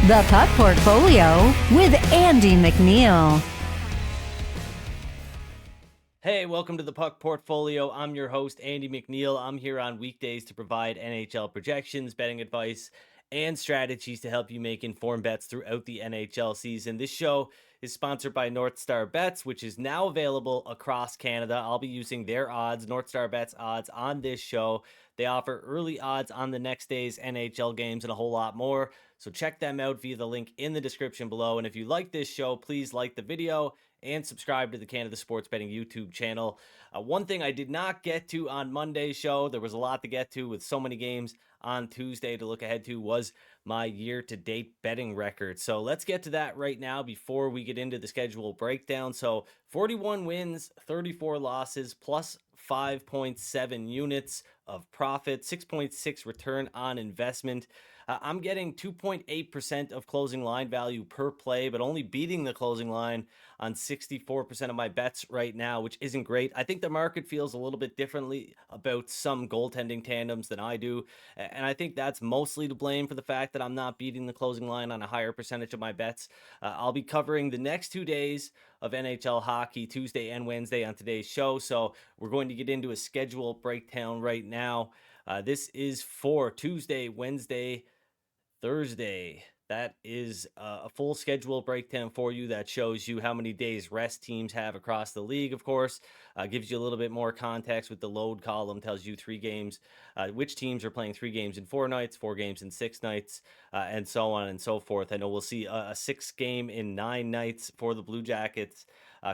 The Puck Portfolio with Andy MacNeil. Hey, welcome to the Puck Portfolio. I'm your host, Andy MacNeil. I'm here on weekdays to provide NHL projections, betting advice, and strategies to help you make informed bets throughout the NHL season. This show is sponsored by NorthStar Bets, which is now available across Canada. I'll be using their odds, NorthStar Bets odds, on this show. They offer early odds on the next day's NHL games and a whole lot more. So check them out via the link in the description below. And if you like this show, please like the video and subscribe to the Canada Sports Betting YouTube channel. One thing I did not get to on Monday's show, there was a lot to get to with so many games on Tuesday to look ahead to, was my year-to-date betting record. So let's get to that right now before we get into the schedule breakdown. So 41 wins, 34 losses, plus 5.7 units of profit, 6.6 return on investment. I'm getting 2.8% of closing line value per play, but only beating the closing line on 64% of my bets right now, which isn't great. I think the market feels a little bit differently about some goaltending tandems than I do. And I think that's mostly to blame for the fact that I'm not beating the closing line on a higher percentage of my bets. I'll be covering the next 2 days of NHL hockey, Tuesday and Wednesday, on today's show. So we're going to get into a schedule breakdown right now. This is for Tuesday, Wednesday, Thursday. That is a full schedule breakdown for you that shows you how many days rest teams have across the league, of course. Gives you a little bit more context with the load column, tells you 3 games, which teams are playing 3 games in 4 nights, 4 games in 6 nights, and so on and so forth. I know we'll see a 6 game in 9 nights for the Blue Jackets.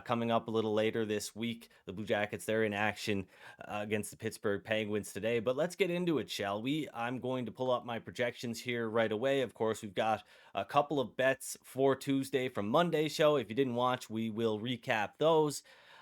Coming up a little later this week, the Blue Jackets, they're in action against the Pittsburgh Penguins today. But let's get into it, shall we? I'm going to pull up my projections here right away. Of course, we've got a couple of bets for Tuesday from Monday's show. If you didn't watch, we will recap those.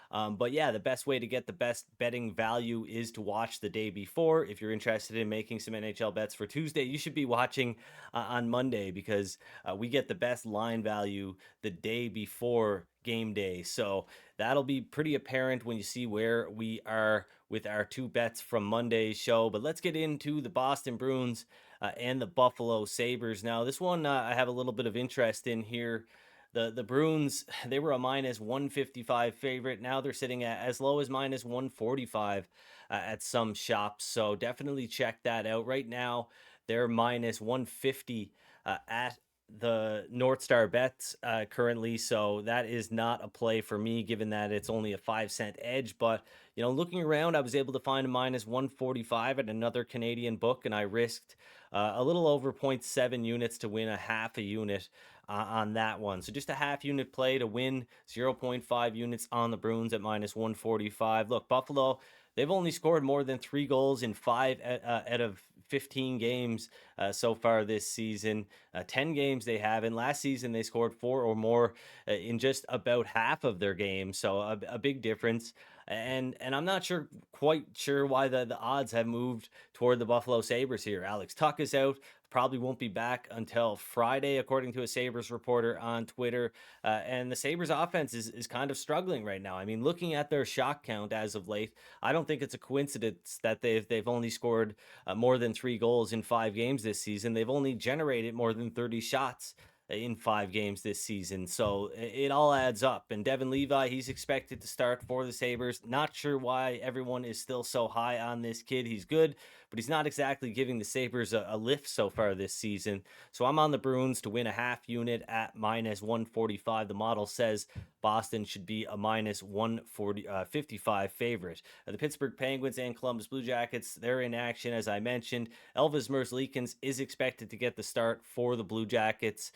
But yeah, the best way to get the best betting value is to watch the day before. If you're interested in making some NHL bets for Tuesday, you should be watching on Monday, because we get the best line value the day before game day. So that'll be pretty apparent when you see where we are with our 2 bets from Monday's show. But let's get into the Boston Bruins and the Buffalo Sabres. Now, this one I have a little bit of interest in here. The Bruins, they were a minus 155 favorite. Now they're sitting at as low as minus 145 at some shops. So definitely check that out. Right now, they're minus 150 at the NorthStar bets currently. So that is not a play for me, given that it's only a 5-cent edge. But, looking around, I was able to find a minus 145 at another Canadian book, and I risked a little over 0.7 units to win a half a unit on that one. So just a half unit play to win 0.5 units on the Bruins at minus 145. Look, Buffalo, they've only scored more than 3 goals in 5 out of 15 games so far this season. 10 games they have. And last season, they scored 4 or more in just about half of their games. So a big difference. And I'm not quite sure why the odds have moved toward the Buffalo Sabres here. Alex Tuch is out. Probably won't be back until Friday, according to a Sabres reporter on Twitter. And the Sabres offense is kind of struggling right now. I mean, looking at their shot count as of late, I don't think it's a coincidence that they've only scored more than 3 goals in 5 games this season. They've only generated more than 30 shots in 5 games this season. So it all adds up. And Devin Levi, he's expected to start for the Sabres. Not sure why everyone is still so high on this kid. He's good, but he's not exactly giving the Sabres a lift so far this season. So I'm on the Bruins to win a half unit at minus 145. The model says Boston should be a minus 155 favorite. The Pittsburgh Penguins and Columbus Blue Jackets, they're in action, as I mentioned. Elvis Merzlikins is expected to get the start for the Blue Jackets.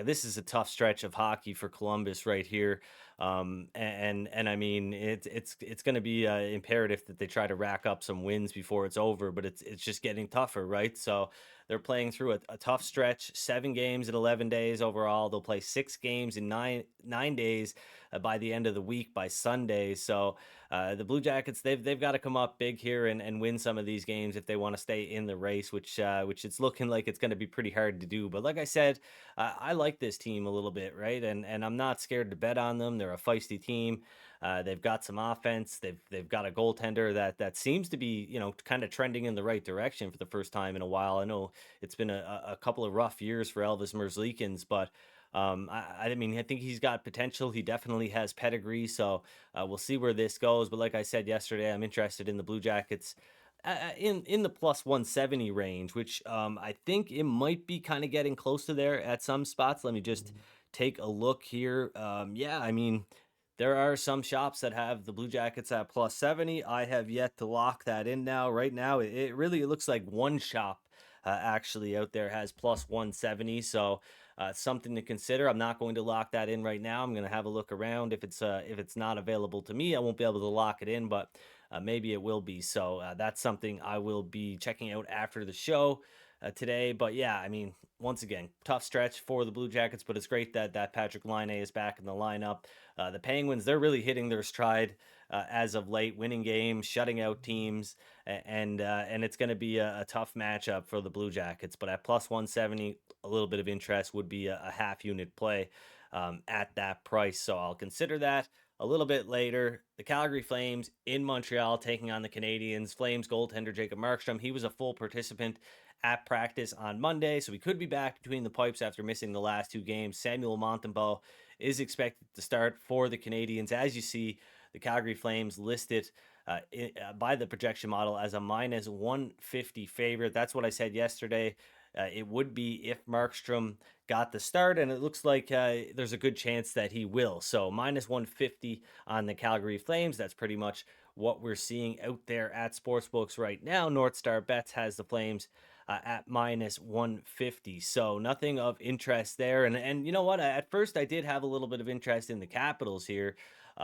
This is a tough stretch of hockey for Columbus right here. And I mean, it's going to be imperative that they try to rack up some wins before it's over, but it's just getting tougher, right? So they're playing through a tough stretch, 7 games in 11 days overall. They'll play 6 games in nine days by the end of the week, by Sunday. So the Blue Jackets, they've got to come up big here and win some of these games if they want to stay in the race, which it's looking like it's going to be pretty hard to do. But like I said, I like this team a little bit, right? And I'm not scared to bet on them. They're They're a feisty team. They've got some offense. They've got a goaltender that seems to be, kind of trending in the right direction for the first time in a while. I know it's been a couple of rough years for Elvis Merzlikins, but I mean, I think he's got potential. He definitely has pedigree. So we'll see where this goes. But like I said yesterday, I'm interested in the Blue Jackets in the plus 170 range, which I think it might be kind of getting close to there at some spots. Let me just take a look here. Yeah, I mean, there are some shops that have the Blue Jackets at plus 70. I have yet to lock that in now. Right now, it really looks like one shop actually out there has plus 170. So something to consider. I'm not going to lock that in right now. I'm going to have a look around. If it's not available to me, I won't be able to lock it in, but maybe it will be. So that's something I will be checking out after the show today. But yeah, I mean, once again, tough stretch for the Blue Jackets, but it's great that Patrick Laine is back in the lineup. The Penguins, they're really hitting their stride as of late, winning games, shutting out teams, and it's going to be a tough matchup for the Blue Jackets. But at plus 170, a little bit of interest would be a half unit play at that price. So I'll consider that. A little bit later, the Calgary Flames in Montreal taking on the Canadiens. Flames goaltender Jacob Markstrom, he was a full participant at practice on Monday, so he could be back between the pipes after missing the last two games. Samuel Montembeault is expected to start for the Canadiens. As you see, the Calgary Flames listed by the projection model as a minus 150 favorite. That's what I said yesterday. It would be if Markstrom got the start, and it looks like there's a good chance that he will. So minus 150 on the Calgary Flames. That's pretty much what we're seeing out there at sportsbooks right now. NorthStar Bets has the Flames at minus 150. So nothing of interest there. And you know what? At first, I did have a little bit of interest in the Capitals here.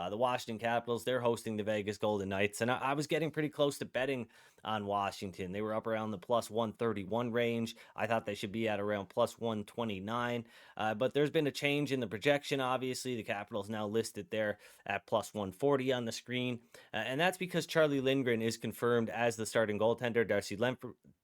The Washington Capitals, they're hosting the Vegas Golden Knights. And I was getting pretty close to betting on Washington. They were up around the plus 131 range. I thought they should be at around plus 129. But there's been a change in the projection, obviously. The Capitals now listed there at plus 140 on the screen. And that's because Charlie Lindgren is confirmed as the starting goaltender.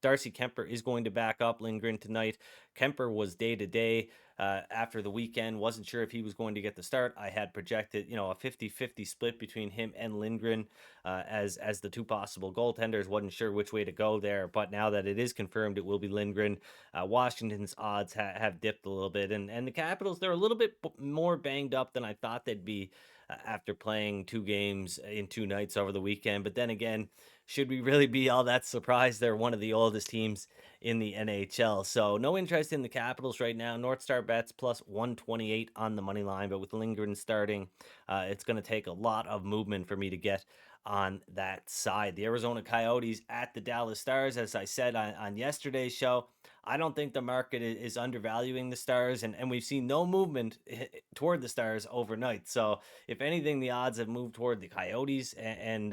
Darcy Kemper is going to back up Lindgren tonight. Kemper was day-to-day after the weekend. Wasn't sure if he was going to get the start. I had projected, a 50-50 split between him and Lindgren as the two possible goaltenders. Wasn't sure which way to go there, but now that it is confirmed, it will be Lindgren. Washington's odds have dipped a little bit, and the Capitals, they're a little bit more banged up than I thought they'd be after playing two games in two nights over the weekend. But then again, should we really be all that surprised? They're one of the oldest teams in the NHL. So no interest in the Capitals right now. NorthStar Bets plus 128 on the money line, but with Lindgren starting, it's going to take a lot of movement for me to get on that side. The Arizona Coyotes at the Dallas Stars, as I said on yesterday's show, I don't think the market is undervaluing the Stars, and we've seen no movement toward the Stars overnight. So if anything, the odds have moved toward the Coyotes, and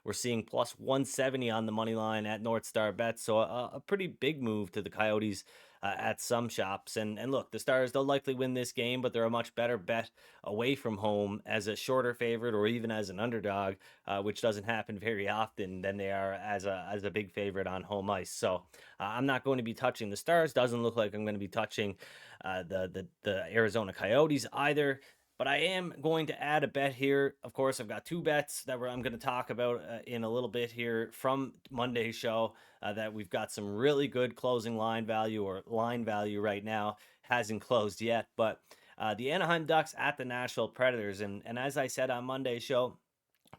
we're seeing plus 170 on the money line at NorthStar Bet. So a pretty big move to the Coyotes at some shops. And look, the Stars, they'll likely win this game, but they're a much better bet away from home as a shorter favorite or even as an underdog, which doesn't happen very often, than they are as a big favorite on home ice. So I'm not going to be touching the Stars. Doesn't look like I'm going to be touching the Arizona Coyotes either. But I am going to add a bet here. Of course, I've got two bets that I'm going to talk about in a little bit here from Monday's show that we've got some really good closing line value, or line value right now. Hasn't closed yet. But the Anaheim Ducks at the Nashville Predators. And as I said on Monday's show,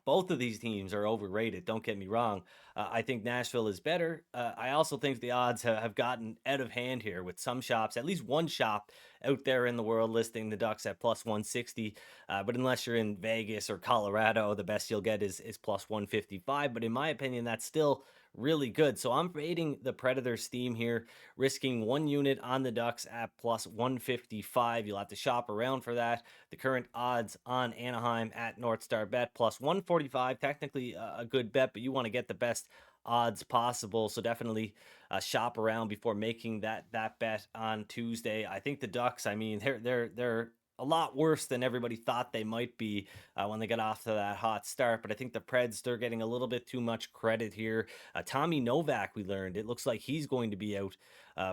both of these teams are overrated. Don't get me wrong. I think Nashville is better. I also think the odds have gotten out of hand here with some shops, at least one shop out there in the world listing the Ducks at plus 160. But unless you're in Vegas or Colorado, the best you'll get is plus 155. But in my opinion, that's still really good. So I'm fading the Predators theme here, risking 1 unit on the Ducks at plus 155. You'll have to shop around for that. The current odds on Anaheim at NorthStar Bet plus 145. Technically a good bet, but you want to get the best odds possible. So definitely shop around before making that bet on Tuesday. I think the Ducks, I mean, they're a lot worse than everybody thought they might be when they got off to that hot start. But I think the Preds, they're getting a little bit too much credit here. Tommy Novak, we learned, it looks like he's going to be out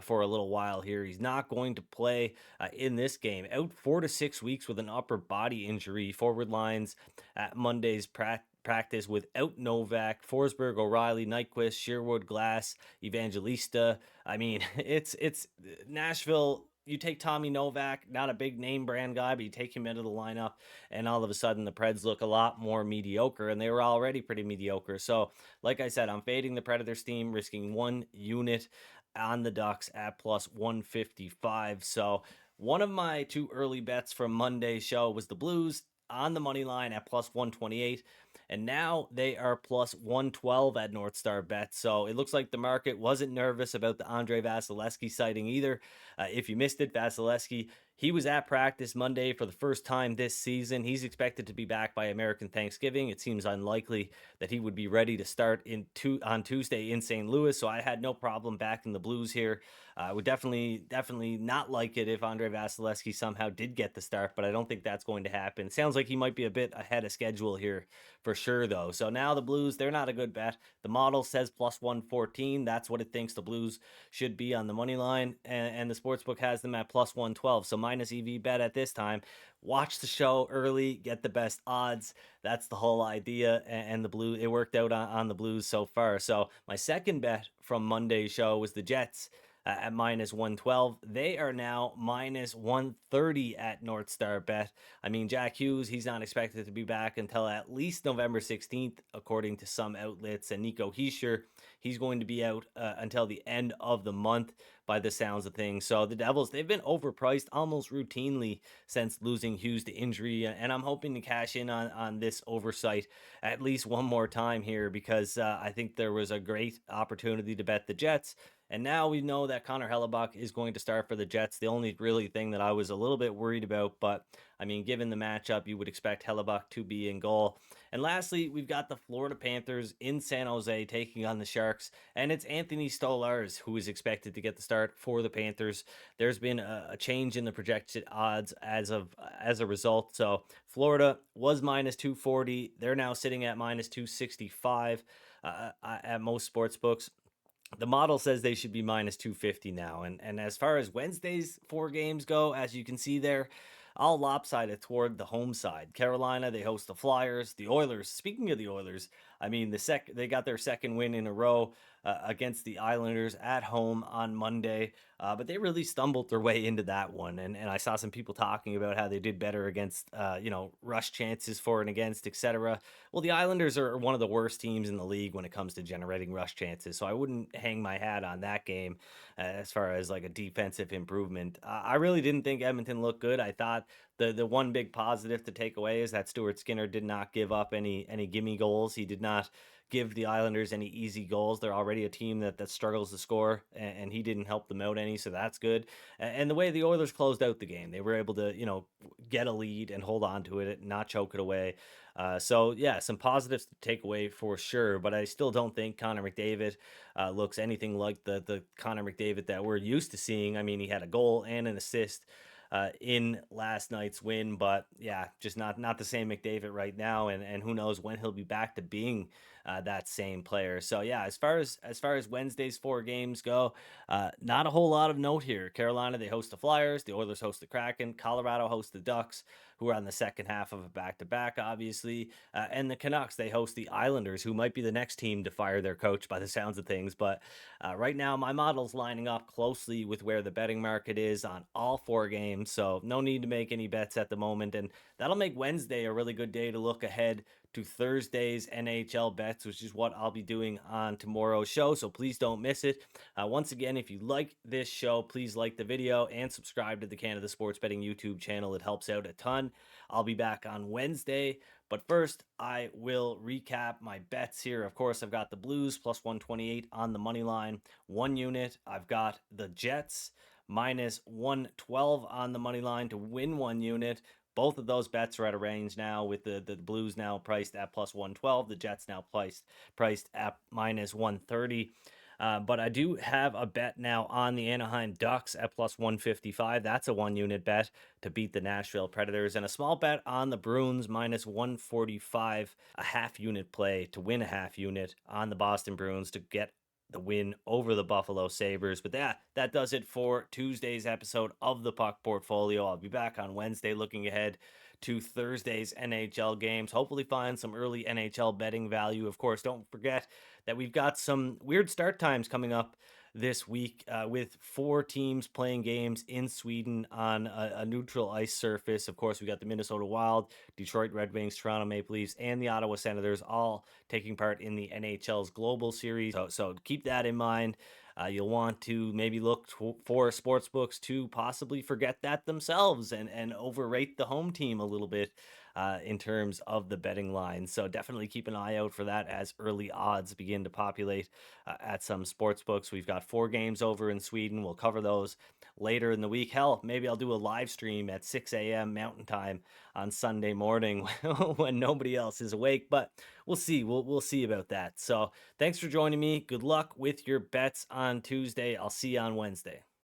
for a little while here. He's not going to play in this game. Out 4 to 6 weeks with an upper body injury. Forward lines at Monday's practice without Novak, Forsberg, O'Reilly, Nyquist, Sherwood, Glass, Evangelista. I mean, it's Nashville. You take Tommy Novak, not a big name brand guy, but you take him into the lineup, and all of a sudden the Preds look a lot more mediocre, and they were already pretty mediocre. So, like I said, I'm fading the Predators team, risking 1 unit on the Ducks at plus 155. So, one of my two early bets from Monday's show was the Blues on the money line at plus 128, and now they are plus 112 at NorthStar Bet. So it looks like the market wasn't nervous about the Andre Vasilevsky sighting either. If you missed it, Vasilevsky, he was at practice Monday for the first time this season. He's expected to be back by American Thanksgiving. It seems unlikely that he would be ready to start on Tuesday in St. Louis. So I had no problem backing the Blues here. I would definitely not like it if Andre Vasilevsky somehow did get the start, but I don't think that's going to happen. Sounds like he might be a bit ahead of schedule here for sure, though. So now the Blues, they're not a good bet. The model says plus 114. That's what it thinks the Blues should be on the money line, and the sportsbook has them at plus 112. So minus EV bet at this time. Watch the show early, get the best odds. That's the whole idea, and the Blues, it worked out on the Blues so far. So my second bet from Monday's show was the Jets at minus 112. They are now minus 130 at NorthStar Bet. I mean, Jack Hughes, he's not expected to be back until at least November 16th, according to some outlets. And Nico Hischier, he's going to be out until the end of the month by the sounds of things. So the Devils, they've been overpriced almost routinely since losing Hughes to injury. And I'm hoping to cash in on this oversight at least one more time here, because I think there was a great opportunity to bet the Jets. And now we know that Connor Hellebuck is going to start for the Jets. The only really thing that I was a little bit worried about, but I mean, given the matchup, you would expect Hellebuck to be in goal. And lastly, we've got the Florida Panthers in San Jose taking on the Sharks, and it's Anthony Stolarz who is expected to get the start for the Panthers. There's been a change in the projected odds as a result. So Florida was minus 240. They're now sitting at minus 265 at most sports books. The model says they should be minus 250 now. And as far as Wednesday's 4 games go, as you can see there, all lopsided toward the home side. Carolina, they host the Flyers. The Oilers, speaking of the Oilers, I mean, they got their second win in a row against the Islanders at home on Monday, but they really stumbled their way into that one. And I saw some people talking about how they did better against, rush chances for and against, etc. Well, the Islanders are one of the worst teams in the league when it comes to generating rush chances, so I wouldn't hang my hat on that game as far as like a defensive improvement. I really didn't think Edmonton looked good. I thought the one big positive to take away is that Stuart Skinner did not give up any gimme goals. He did not give the Islanders any easy goals. They're already a team that struggles to score, and he didn't help them out any, so that's good. And the way the Oilers closed out the game, they were able to, get a lead and hold on to it, not choke it away. So yeah, some positives to take away for sure, but I still don't think Connor McDavid looks anything like the Connor McDavid that we're used to seeing. I mean, he had a goal and an assist in last night's win, but yeah, just not the same McDavid right now, and who knows when he'll be back to being that same player. So yeah, as far as Wednesday's 4 games go, not a whole lot of note here. Carolina, they host the Flyers. The Oilers host the Kraken. Colorado hosts the Ducks, who are on the second half of a back-to-back, obviously. And the Canucks, they host the Islanders, who might be the next team to fire their coach by the sounds of things. But right now, my model's lining up closely with where the betting market is on all 4 games, so no need to make any bets at the moment. And that'll make Wednesday a really good day to look ahead to Thursday's NHL bets, which is what I'll be doing on tomorrow's show, so please don't miss it. Once again, if you like this show, please like the video and subscribe to the Canada Sports Betting YouTube channel. It helps out a ton. I'll be back on Wednesday, but first, I will recap my bets here. Of course, I've got the Blues plus 128 on the money line, 1 unit. I've got the Jets minus 112 on the money line to win 1 unit. Both of those bets are at a range now, with the Blues now priced at plus 112, the Jets now priced at minus 130. But I do have a bet now on the Anaheim Ducks at plus 155. That's a 1 unit bet to beat the Nashville Predators, and a small bet on the Bruins minus 145, a half unit play to win a half unit on the Boston Bruins to get the win over the Buffalo Sabres. But that does it for Tuesday's episode of the Puck Portfolio. I'll be back on Wednesday looking ahead to Thursday's NHL games. Hopefully find some early NHL betting value. Of course, don't forget that we've got some weird start times coming up this week with four teams playing games in Sweden on a neutral ice surface. Of course, we got the Minnesota Wild, Detroit Red Wings, Toronto Maple Leafs, and the Ottawa Senators all taking part in the NHL's Global Series. So keep that in mind. You'll want to maybe look for sports books to possibly forget that themselves and overrate the home team a little bit in terms of the betting line. So definitely keep an eye out for that as early odds begin to populate at some sports books. We've got four games over in Sweden. We'll cover those later in the week. Hell, maybe I'll do a live stream at 6 a.m. Mountain Time on Sunday morning when nobody else is awake, but we'll see. We'll see about that. So thanks for joining me. Good luck with your bets on Tuesday. I'll see you on Wednesday.